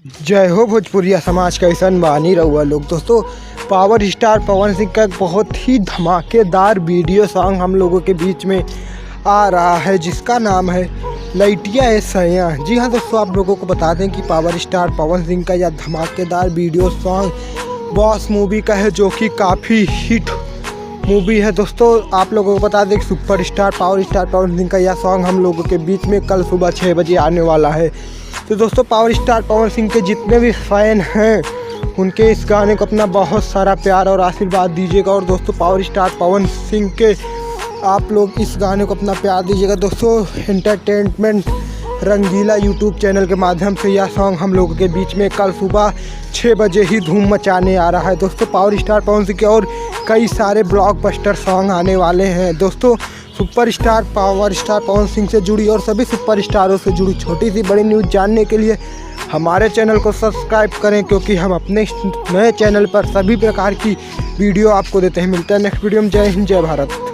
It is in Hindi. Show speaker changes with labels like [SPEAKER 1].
[SPEAKER 1] जय हो भोजपुरिया समाज का ऐसन बानी रहुआ लोग। दोस्तों, पावर स्टार पवन सिंह का एक बहुत ही धमाकेदार वीडियो सॉन्ग हम लोगों के बीच में आ रहा है, जिसका नाम है लइटिया ए सैया। जी हाँ दोस्तों, आप लोगों को बता दें कि पावर स्टार पवन सिंह का यह धमाकेदार वीडियो सॉन्ग बॉस मूवी का है, जो कि काफ़ी हिट मूवी है। दोस्तों, आप लोगों को बता दें कि super star power star Pawan Singh का यह सॉन्ग हम लोगों के बीच में कल सुबह 6 बजे आने वाला है। तो दोस्तों, पावर स्टार पवन सिंह के जितने भी फैन हैं, उनके इस गाने को अपना बहुत सारा प्यार और आशीर्वाद दीजिएगा। और दोस्तों, पावर स्टार पवन सिंह के आप लोग इस गाने को अपना प्यार दीजिएगा। दोस्तों, एंटरटेनमेंट रंगीला यूट्यूब चैनल के माध्यम से यह सॉन्ग हम लोगों के बीच में कल सुबह 6 बजे ही धूम मचाने आ रहा है। दोस्तों, पावर स्टार पवन सिंह के और कई सारे ब्लॉकबस्टर सॉन्ग आने वाले हैं। दोस्तों, super star power star Pawan Singh से जुड़ी और सभी सुपर स्टारों से जुड़ी छोटी सी बड़ी न्यूज़ जानने के लिए हमारे चैनल को सब्सक्राइब करें, क्योंकि हम अपने नए चैनल पर सभी प्रकार की वीडियो आपको देते हैं। मिलते हैं नेक्स्ट वीडियो में। जय हिंद, जय भारत।